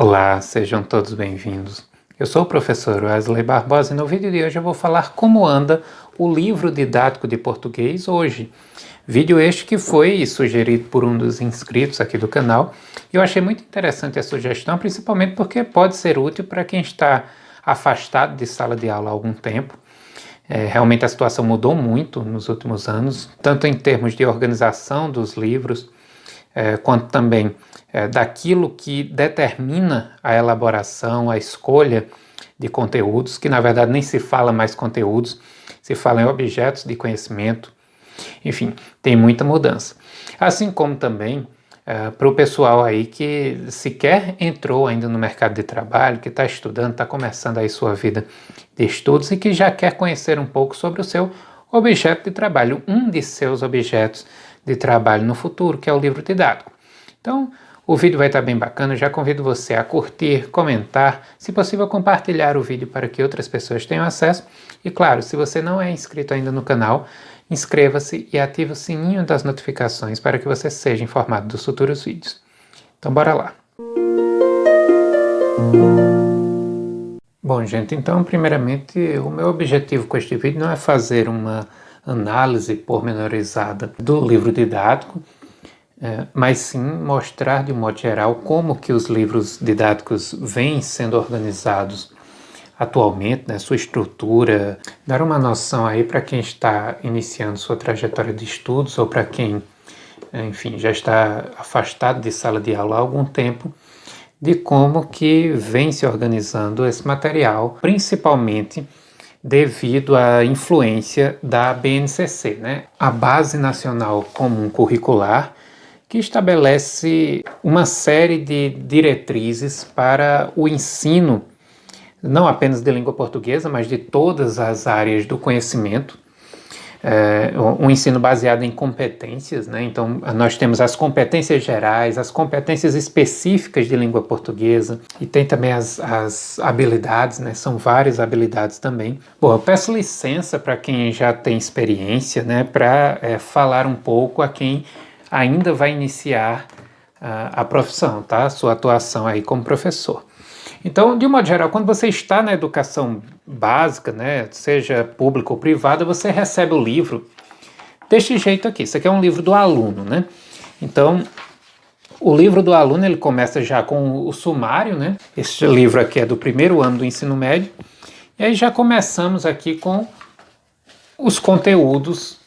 Olá, sejam todos bem-vindos. Eu sou o professor Wesley Barbosa e no vídeo de hoje eu vou falar como anda o livro didático de português hoje. Vídeo este que foi sugerido por um dos inscritos aqui do canal e eu achei muito interessante a sugestão, principalmente porque pode ser útil para quem está afastado de sala de aula há algum tempo. Realmente a situação mudou muito nos últimos anos, tanto em termos de organização dos livros, quanto também daquilo que determina a elaboração, a escolha de conteúdos, que na verdade nem se fala mais conteúdos, se fala em objetos de conhecimento. Enfim, tem muita mudança. Assim como também para o pessoal aí que sequer entrou ainda no mercado de trabalho, que está estudando, está começando aí sua vida de estudos e que já quer conhecer um pouco sobre o seu objeto de trabalho, um de seus objetos de trabalho no futuro, que é o livro didático. Então, o vídeo vai estar bem bacana, eu já convido você a curtir, comentar, se possível compartilhar o vídeo para que outras pessoas tenham acesso. E claro, se você não é inscrito ainda no canal, inscreva-se e ative o sininho das notificações para que você seja informado dos futuros vídeos. Então bora lá! Bom, gente, então primeiramente o meu objetivo com este vídeo não é fazer uma análise pormenorizada do livro didático, mas sim mostrar de um modo geral como que os livros didáticos vêm sendo organizados atualmente, né, sua estrutura, dar uma noção aí para quem está iniciando sua trajetória de estudos ou para quem, enfim, já está afastado de sala de aula há algum tempo, de como que vem se organizando esse material, principalmente devido à influência da BNCC, né? A Base Nacional Comum Curricular, que estabelece uma série de diretrizes para o ensino, não apenas de língua portuguesa, mas de todas as áreas do conhecimento, um ensino baseado em competências, né? Então, nós temos as competências gerais, as competências específicas de língua portuguesa e tem também as habilidades, né? São várias habilidades também. Bom, eu peço licença para quem já tem experiência, né? Para falar um pouco a quem ainda vai iniciar a profissão, tá? A sua atuação aí como professor. Então, de um modo geral, quando você está na educação básica, né, seja pública ou privada, você recebe o livro deste jeito aqui. Isso aqui é um livro do aluno, né? Então, o livro do aluno, ele começa já com o sumário, né? Este livro aqui é do primeiro ano do ensino médio. E aí já começamos aqui com os conteúdos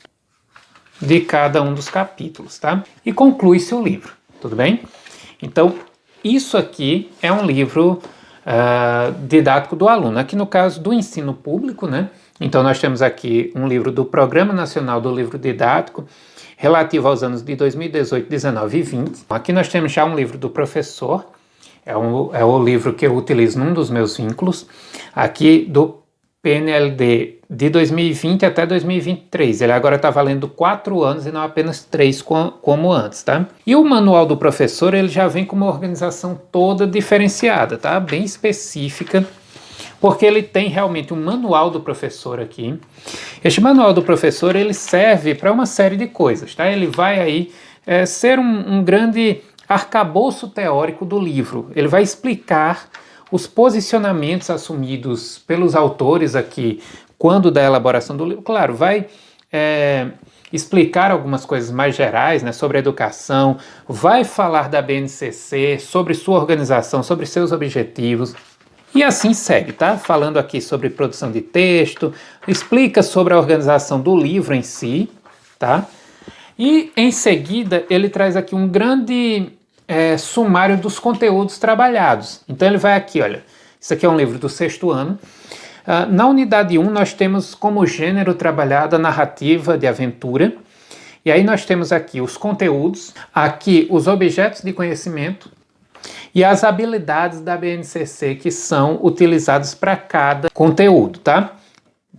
de cada um dos capítulos, tá? E conclui-se o livro, tudo bem? Então, isso aqui é um livro didático do aluno, aqui no caso do ensino público, né? Então nós temos aqui um livro do Programa Nacional do Livro Didático, relativo aos anos de 2018, 19 e 20. Aqui nós temos já um livro do professor, é o livro que eu utilizo num dos meus vínculos, aqui do PNLD de 2020 até 2023. Ele agora está valendo 4 anos e não apenas 3 como antes, tá? E o manual do professor, ele já vem com uma organização toda diferenciada, tá? Bem específica, porque ele tem realmente um manual do professor aqui. Este manual do professor, ele serve para uma série de coisas, tá? Ele vai aí ser um grande arcabouço teórico do livro. Ele vai explicar os posicionamentos assumidos pelos autores aqui quando da elaboração do livro. Claro, vai explicar algumas coisas mais gerais, né, sobre a educação, vai falar da BNCC, sobre sua organização, sobre seus objetivos, e assim segue, tá? Falando aqui sobre produção de texto, explica sobre a organização do livro em si, tá? E em seguida ele traz aqui um grande sumário dos conteúdos trabalhados. Então ele vai aqui, olha, isso aqui é um livro do 6º ano. Na unidade 1 nós temos como gênero trabalhado a narrativa de aventura, e aí nós temos aqui os conteúdos, aqui os objetos de conhecimento e as habilidades da BNCC que são utilizadas para cada conteúdo, tá?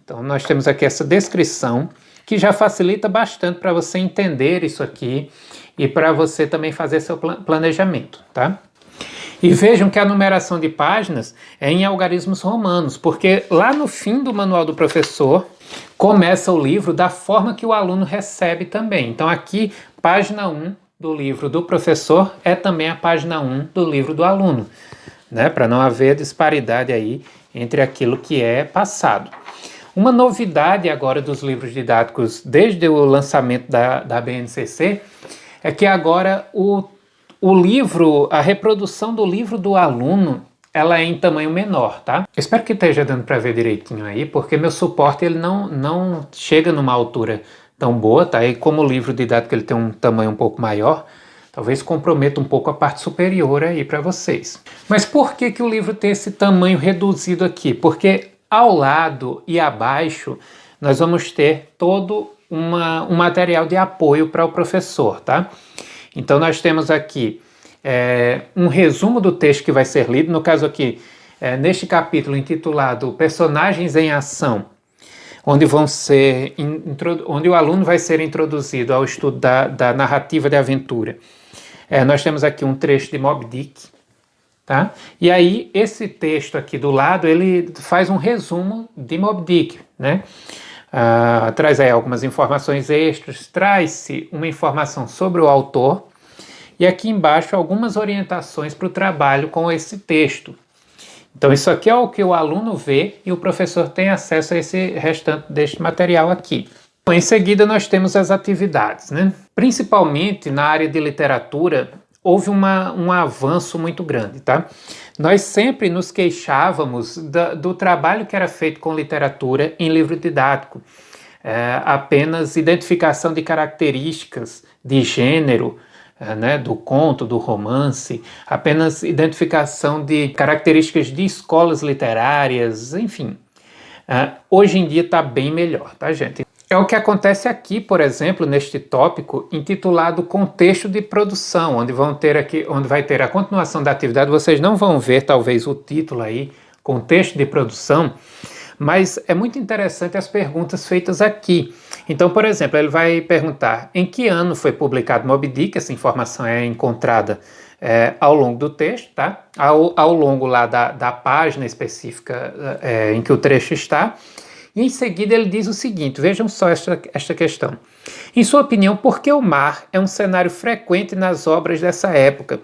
Então nós temos aqui essa descrição que já facilita bastante para você entender isso aqui e para você também fazer seu planejamento, tá? E vejam que a numeração de páginas é em algarismos romanos, porque lá no fim do manual do professor começa o livro da forma que o aluno recebe também. Então aqui, página 1 do livro do professor é também a página 1 do livro do aluno. né, para não haver disparidade aí entre aquilo que é passado. Uma novidade agora dos livros didáticos, desde o lançamento da BNCC, é que agora o livro, a reprodução do livro do aluno, ela é em tamanho menor, tá? Espero que esteja dando para ver direitinho aí, porque meu suporte ele não chega numa altura tão boa, tá? E como o livro didático ele tem um tamanho um pouco maior, talvez comprometa um pouco a parte superior aí para vocês. Mas por que o livro tem esse tamanho reduzido aqui? Porque ao lado e abaixo nós vamos ter todo um material de apoio para o professor, tá? Então nós temos aqui um resumo do texto que vai ser lido, no caso aqui, neste capítulo intitulado Personagens em Ação, onde o aluno vai ser introduzido ao estudo da narrativa de aventura. Nós temos aqui um trecho de Moby Dick, tá? E aí esse texto aqui do lado, ele faz um resumo de Moby Dick, né? Traz aí algumas informações extras, traz-se uma informação sobre o autor, e aqui embaixo algumas orientações para o trabalho com esse texto. Então isso aqui é o que o aluno vê e o professor tem acesso a esse restante deste material aqui. Em seguida nós temos as atividades, né? Principalmente na área de literatura houve um avanço muito grande, tá? Nós sempre nos queixávamos do trabalho que era feito com literatura em livro didático. Apenas identificação de características de gênero, né, do conto, do romance, apenas identificação de características de escolas literárias, enfim. Hoje em dia está bem melhor, tá, gente? É o que acontece aqui, por exemplo, neste tópico intitulado Contexto de Produção, onde vai ter a continuação da atividade. Vocês não vão ver, talvez, o título aí, Contexto de Produção, mas é muito interessante as perguntas feitas aqui. Então, por exemplo, ele vai perguntar em que ano foi publicado Moby Dick. Essa informação é encontrada ao longo do texto, tá? Ao longo lá da página específica em que o trecho está. E em seguida ele diz o seguinte, vejam só esta questão. Em sua opinião, por que o mar é um cenário frequente nas obras dessa época?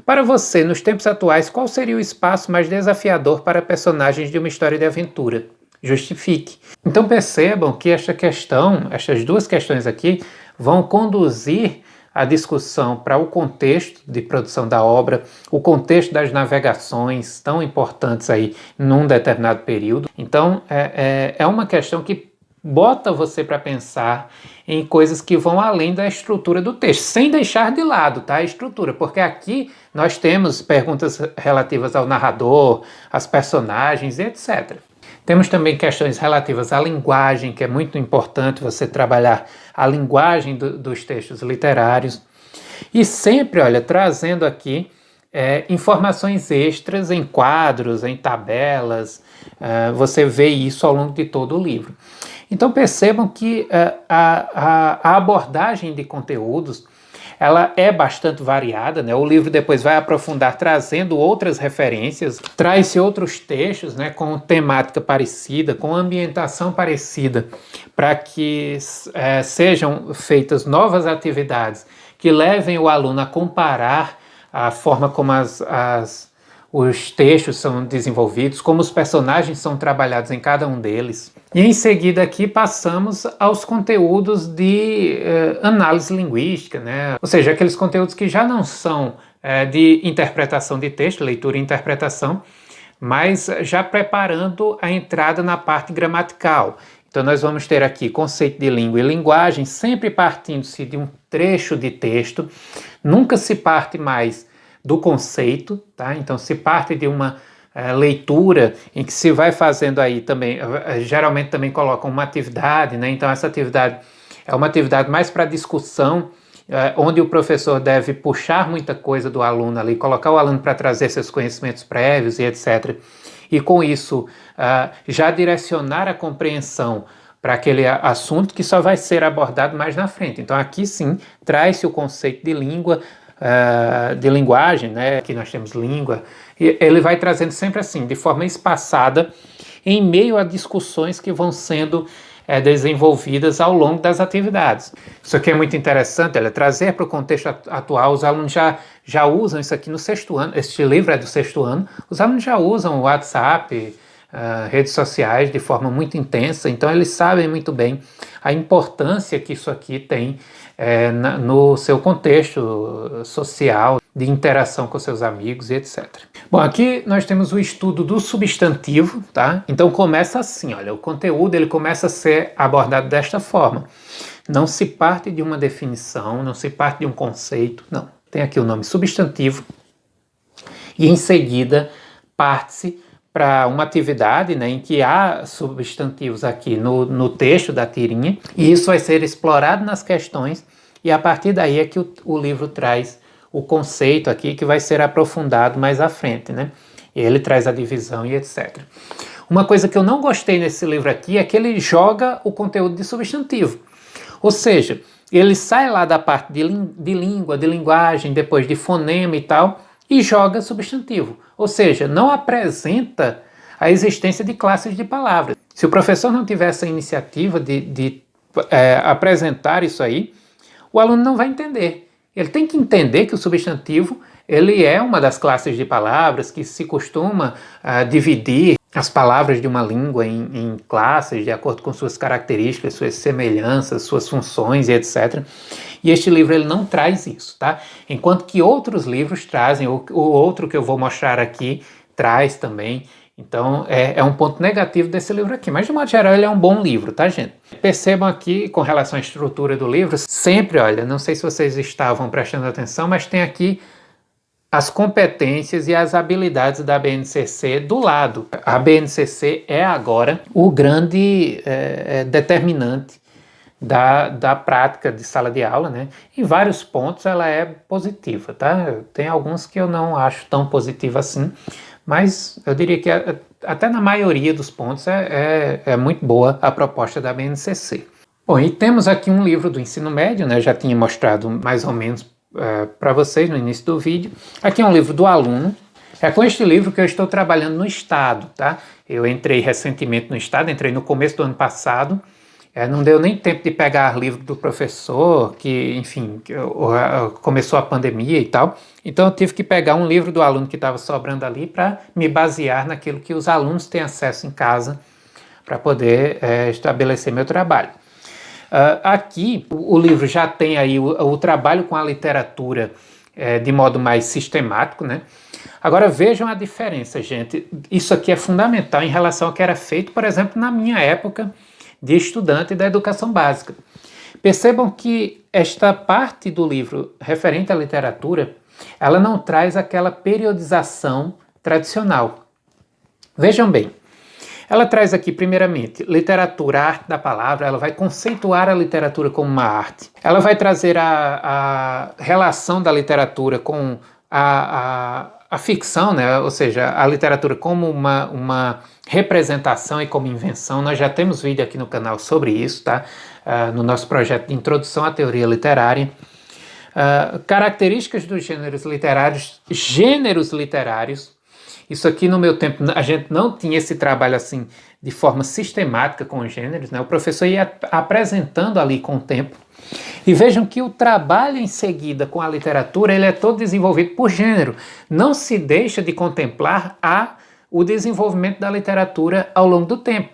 Para você, nos tempos atuais, qual seria o espaço mais desafiador para personagens de uma história de aventura? Justifique. Então percebam que estas duas questões aqui, vão conduzir a discussão para o contexto de produção da obra, o contexto das navegações tão importantes aí num determinado período. Então é uma questão que bota você para pensar em coisas que vão além da estrutura do texto, sem deixar de lado, tá, a estrutura, porque aqui nós temos perguntas relativas ao narrador, às personagens, etc. Temos também questões relativas à linguagem, que é muito importante você trabalhar a linguagem dos textos literários, e sempre, olha, trazendo aqui informações extras em quadros, em tabelas, você vê isso ao longo de todo o livro. Então percebam que a abordagem de conteúdos ela é bastante variada, né? O livro depois vai aprofundar trazendo outras referências, traz-se outros textos, né, com temática parecida, com ambientação parecida, para que sejam feitas novas atividades que levem o aluno a comparar a forma como os textos são desenvolvidos, como os personagens são trabalhados em cada um deles. E em seguida aqui passamos aos conteúdos de análise linguística, né? Ou seja, aqueles conteúdos que já não são de interpretação de texto, leitura e interpretação, mas já preparando a entrada na parte gramatical. Então nós vamos ter aqui conceito de língua e linguagem, sempre partindo-se de um trecho de texto, nunca se parte mais do conceito, tá? Então se parte de uma leitura em que se vai fazendo aí também, geralmente também colocam uma atividade, né? Então essa atividade é uma atividade mais para discussão, onde o professor deve puxar muita coisa do aluno ali, colocar o aluno para trazer seus conhecimentos prévios e etc. E com isso já direcionar a compreensão para aquele assunto que só vai ser abordado mais na frente. Então aqui sim traz-se o conceito de língua, de linguagem, né? Aqui nós temos língua, e ele vai trazendo sempre assim, de forma espaçada, em meio a discussões que vão sendo desenvolvidas ao longo das atividades. Isso aqui é muito interessante, trazer para o contexto atual. Os alunos já usam isso aqui no sexto ano. Este livro é do sexto ano. Os alunos já usam o WhatsApp, redes sociais de forma muito intensa, então eles sabem muito bem a importância que isso aqui tem no seu contexto social, de interação com seus amigos e etc. Bom, aqui nós temos o estudo do substantivo, tá? Então começa assim, olha, o conteúdo ele começa a ser abordado desta forma. Não se parte de uma definição, não se parte de um conceito, não. Tem aqui o nome substantivo e em seguida parte-se para uma atividade, né, em que há substantivos aqui no texto da tirinha, e isso vai ser explorado nas questões, e a partir daí é que o livro traz o conceito aqui, que vai ser aprofundado mais à frente, né? Ele traz a divisão e etc. Uma coisa que eu não gostei nesse livro aqui é que ele joga o conteúdo de substantivo, ou seja, ele sai lá da parte de língua, de linguagem, depois de fonema e tal, e joga substantivo, ou seja, não apresenta a existência de classes de palavras. Se o professor não tiver essa iniciativa de apresentar isso aí, o aluno não vai entender. Ele tem que entender que o substantivo ele é uma das classes de palavras que se costuma dividir as palavras de uma língua em classes de acordo com suas características, suas semelhanças, suas funções e etc. E este livro ele não traz isso, tá? Enquanto que outros livros trazem, o outro que eu vou mostrar aqui traz também. Então é um ponto negativo desse livro aqui, mas de modo geral ele é um bom livro, tá, gente? Percebam aqui com relação à estrutura do livro, sempre, olha, não sei se vocês estavam prestando atenção, mas tem aqui as competências e as habilidades da BNCC do lado. A BNCC é agora o grande determinante da prática de sala de aula, né? Em vários pontos ela é positiva, tá? Tem alguns que eu não acho tão positiva assim, mas eu diria que até na maioria dos pontos é muito boa a proposta da BNCC. Bom, e temos aqui um livro do ensino médio, né? Eu já tinha mostrado mais ou menos para vocês no início do vídeo. Aqui é um livro do aluno. É com este livro que eu estou trabalhando no Estado, tá? Eu entrei recentemente no Estado, entrei no começo do ano passado. Não deu nem tempo de pegar livro do professor, que, enfim, começou a pandemia e tal. Então eu tive que pegar um livro do aluno que estava sobrando ali para me basear naquilo que os alunos têm acesso em casa para poder estabelecer meu trabalho. Aqui o livro já tem aí o trabalho com a literatura de modo mais sistemático, né? Agora vejam a diferença, gente. Isso aqui é fundamental em relação ao que era feito, por exemplo, na minha época de estudante da educação básica. Percebam que esta parte do livro referente à literatura, ela não traz aquela periodização tradicional. Vejam bem, ela traz aqui, primeiramente, literatura, a arte da palavra, ela vai conceituar a literatura como uma arte. Ela vai trazer a relação da literatura com a ficção, né? Ou seja, a literatura como uma representação e como invenção. Nós já temos vídeo aqui no canal sobre isso, tá? No nosso projeto de introdução à teoria literária. Características dos gêneros literários. Isso aqui no meu tempo a gente não tinha esse trabalho assim de forma sistemática com os gêneros, né? O professor ia apresentando ali com o tempo. E vejam que o trabalho em seguida com a literatura ele é todo desenvolvido por gênero. Não se deixa de contemplar o desenvolvimento da literatura ao longo do tempo.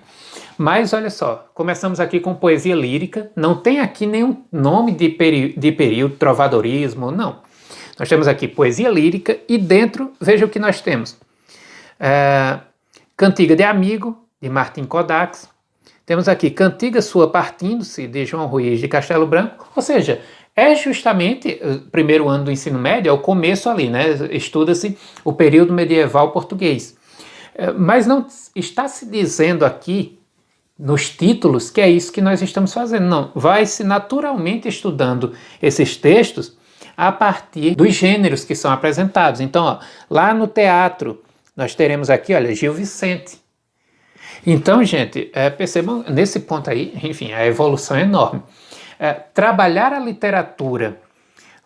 Mas olha só, começamos aqui com poesia lírica, não tem aqui nenhum nome de período, trovadorismo, não. Nós temos aqui poesia lírica e dentro, veja o que nós temos. Cantiga de Amigo, de Martim Kodax. Temos aqui Cantiga Sua Partindo-se, de João Ruiz de Castelo Branco. Ou seja, é justamente o primeiro ano do ensino médio, é o começo ali, né? Estuda-se o período medieval português. Mas não está se dizendo aqui, nos títulos, que é isso que nós estamos fazendo. Não, vai-se naturalmente estudando esses textos a partir dos gêneros que são apresentados. Então, ó, lá no teatro, nós teremos aqui, olha, Gil Vicente. Então, gente, percebam, nesse ponto aí, enfim, a evolução é enorme. Trabalhar a literatura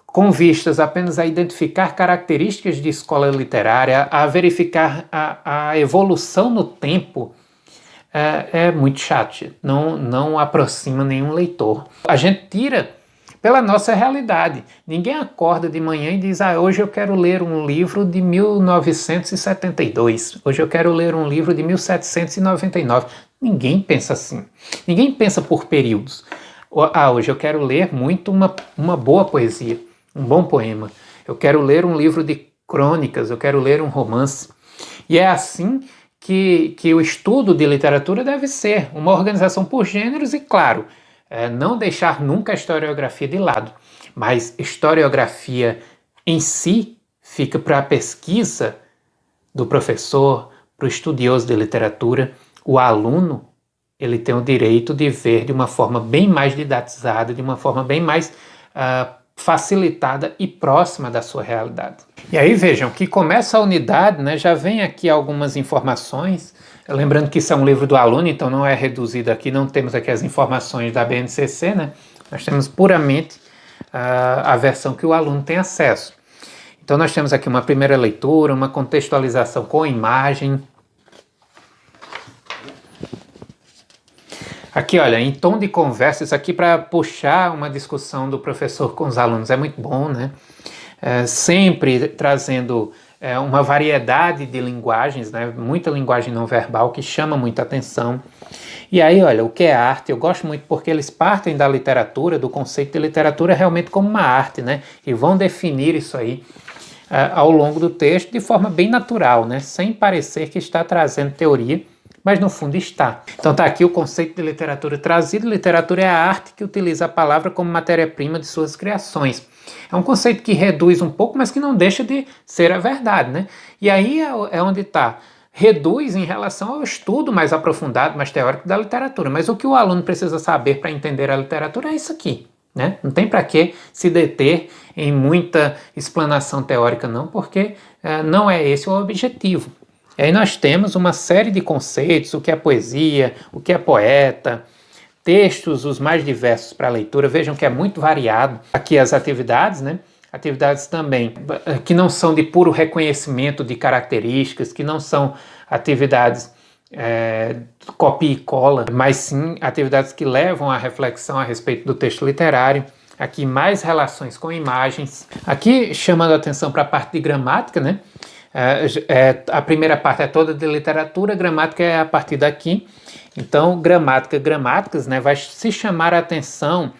com vistas apenas a identificar características de escola literária, a verificar a evolução no tempo é muito chato, gente. Não aproxima nenhum leitor. A gente tira pela nossa realidade. Ninguém acorda de manhã e diz, hoje eu quero ler um livro de 1972, hoje eu quero ler um livro de 1799. Ninguém pensa assim. Ninguém pensa por períodos. Hoje eu quero ler muito uma boa poesia, um bom poema. Eu quero ler um livro de crônicas, eu quero ler um romance. E é assim que o estudo de literatura deve ser, uma organização por gêneros e, claro, não deixar nunca a historiografia de lado, mas historiografia em si fica para a pesquisa do professor, para o estudioso de literatura. O aluno, ele tem o direito de ver de uma forma bem mais didatizada, de uma forma bem mais facilitada e próxima da sua realidade. E aí vejam que começa a unidade, né, já vem aqui algumas informações, lembrando que isso é um livro do aluno, então não é reduzido aqui, não temos aqui as informações da BNCC, né, nós temos puramente a versão que o aluno tem acesso. Então nós temos aqui uma primeira leitura, uma contextualização com imagem. Aqui, olha, em tom de conversa, isso aqui para puxar uma discussão do professor com os alunos é muito bom, né? Sempre trazendo uma variedade de linguagens, né? Muita linguagem não verbal que chama muita atenção. E aí, olha, o que é arte? Eu gosto muito porque eles partem da literatura, do conceito de literatura realmente como uma arte, né? E vão definir isso aí ao longo do texto de forma bem natural, né? Sem parecer que está trazendo teoria, mas no fundo está. Então está aqui o conceito de literatura trazido. Literatura é a arte que utiliza a palavra como matéria-prima de suas criações. É um conceito que reduz um pouco, mas que não deixa de ser a verdade, né? E aí é onde está. Reduz em relação ao estudo mais aprofundado, mais teórico da literatura. Mas o que o aluno precisa saber para entender a literatura é isso aqui, né? Não tem para que se deter em muita explanação teórica não, porque não é esse o objetivo. E aí nós temos uma série de conceitos, o que é poesia, o que é poeta, textos os mais diversos para a leitura. Vejam que é muito variado. Aqui as atividades, né? Atividades também que não são de puro reconhecimento de características, que não são atividades copia e cola, mas sim atividades que levam à reflexão a respeito do texto literário. Aqui mais relações com imagens. Aqui chamando a atenção para a parte de gramática, né? A primeira parte é toda de literatura, gramática é a partir daqui. Então, gramáticas, né, vai se chamar a atenção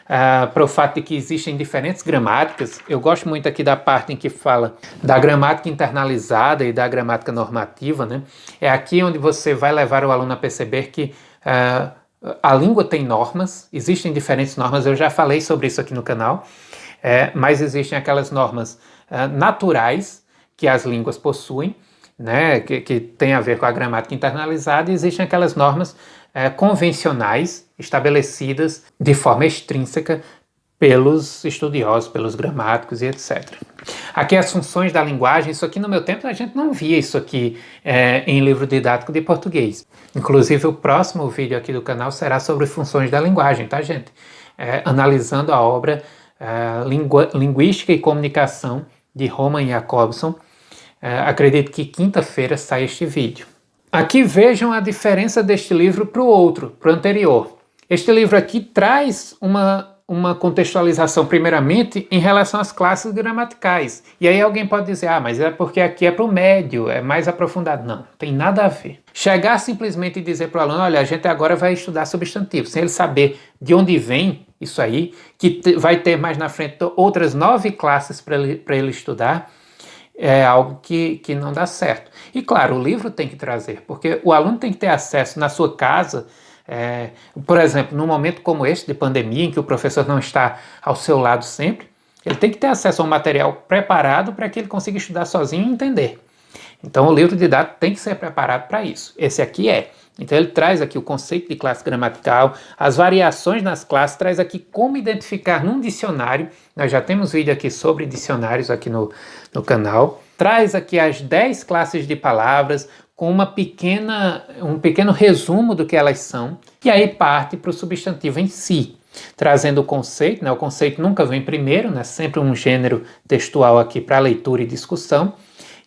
para o fato de que existem diferentes gramáticas. Eu gosto muito aqui da parte em que fala da gramática internalizada e da gramática normativa, né? É aqui onde você vai levar o aluno a perceber que a língua tem normas, existem diferentes normas, eu já falei sobre isso aqui no canal, mas existem aquelas normas naturais que as línguas possuem, né, que tem a ver com a gramática internalizada, e existem aquelas normas convencionais estabelecidas de forma extrínseca pelos estudiosos, pelos gramáticos e etc. Aqui as funções da linguagem, isso aqui no meu tempo a gente não via isso aqui em livro didático de português. Inclusive o próximo vídeo aqui do canal será sobre funções da linguagem, tá, gente? Analisando a obra Linguística e Comunicação de Roman Jakobson. Acredito que quinta-feira sai este vídeo. Aqui vejam a diferença deste livro para o outro, para o anterior. Este livro aqui traz uma contextualização primeiramente em relação às classes gramaticais. E aí alguém pode dizer, mas é porque aqui é para o médio, é mais aprofundado. Não, tem nada a ver. Chegar simplesmente e dizer para o aluno, olha, a gente agora vai estudar substantivo, sem ele saber de onde vem isso aí, que vai ter mais na frente outras 9 classes para ele estudar, é algo que não dá certo. E claro, o livro tem que trazer, porque o aluno tem que ter acesso na sua casa, por exemplo, num momento como este de pandemia, em que o professor não está ao seu lado sempre, ele tem que ter acesso a um material preparado para que ele consiga estudar sozinho e entender. Então o livro didático tem que ser preparado para isso. Esse aqui é. Então ele traz aqui o conceito de classe gramatical, as variações nas classes, traz aqui como identificar num dicionário. Nós já temos vídeo aqui sobre dicionários aqui no canal. Traz aqui as 10 classes de palavras com um pequeno resumo do que elas são. E aí parte para o substantivo em si, trazendo o conceito, né? O conceito nunca vem primeiro, né? Sempre um gênero textual aqui para leitura e discussão.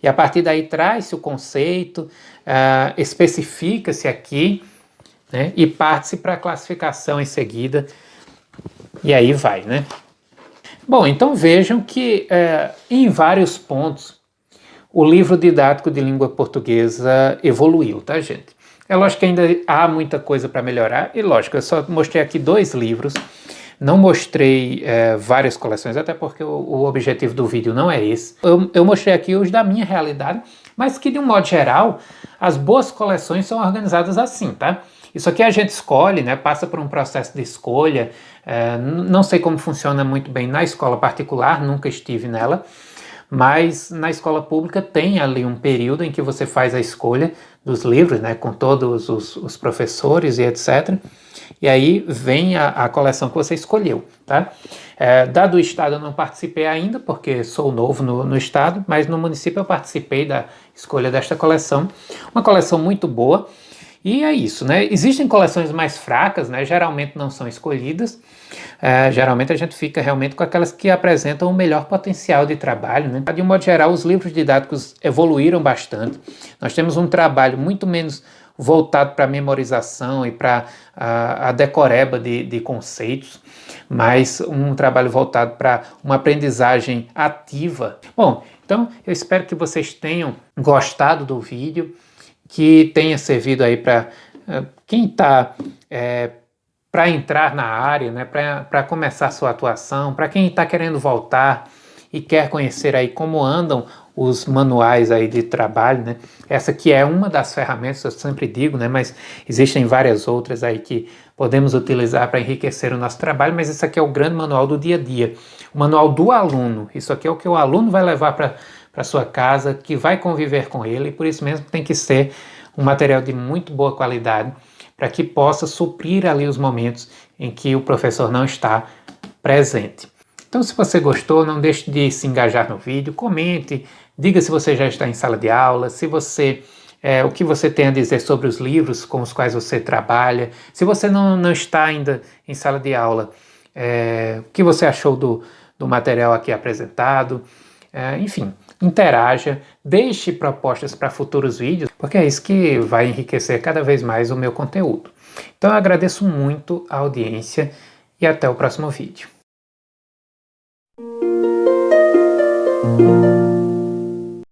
E a partir daí traz-se o conceito, especifica-se aqui né? E parte-se para a classificação em seguida, e aí vai, né? Bom, então vejam que em vários pontos o livro didático de língua portuguesa evoluiu, tá, gente? É lógico que ainda há muita coisa para melhorar, e lógico, eu só mostrei aqui 2 livros, não mostrei várias coleções, até porque o objetivo do vídeo não é esse. Eu mostrei aqui os da minha realidade, mas que de um modo geral, as boas coleções são organizadas assim, tá? Isso aqui a gente escolhe, né? Passa por um processo de escolha. Não sei como funciona muito bem na escola particular, nunca estive nela, mas na escola pública tem ali um período em que você faz a escolha dos livros, né, com todos os professores e etc. E aí vem a coleção que você escolheu, tá? Dado o estado eu não participei ainda, porque sou novo no estado, mas no município eu participei da escolha desta coleção. Uma coleção muito boa. E é isso, né? Existem coleções mais fracas, né? Geralmente não são escolhidas. Geralmente a gente fica realmente com aquelas que apresentam o melhor potencial de trabalho, né? De um modo geral, os livros didáticos evoluíram bastante. Nós temos um trabalho muito menos voltado para a memorização e para a decoreba de conceitos, mas um trabalho voltado para uma aprendizagem ativa. Bom, então eu espero que vocês tenham gostado do vídeo, que tenha servido aí para quem está para entrar na área, né, para começar sua atuação, para quem está querendo voltar e quer conhecer aí como andam os manuais aí de trabalho, né? Essa que é uma das ferramentas, eu sempre digo, né, mas existem várias outras aí que podemos utilizar para enriquecer o nosso trabalho, mas esse aqui é o grande manual do dia a dia, o manual do aluno. Isso aqui é o que o aluno vai levar para sua casa, que vai conviver com ele, e por isso mesmo tem que ser um material de muito boa qualidade, para que possa suprir ali os momentos em que o professor não está presente. Então, se você gostou, não deixe de se engajar no vídeo, comente, diga se você já está em sala de aula, se você o que você tem a dizer sobre os livros com os quais você trabalha. Se você não está ainda em sala de aula, o que você achou do material aqui apresentado. Enfim, interaja, deixe propostas para futuros vídeos, porque é isso que vai enriquecer cada vez mais o meu conteúdo. Então eu agradeço muito a audiência e até o próximo vídeo.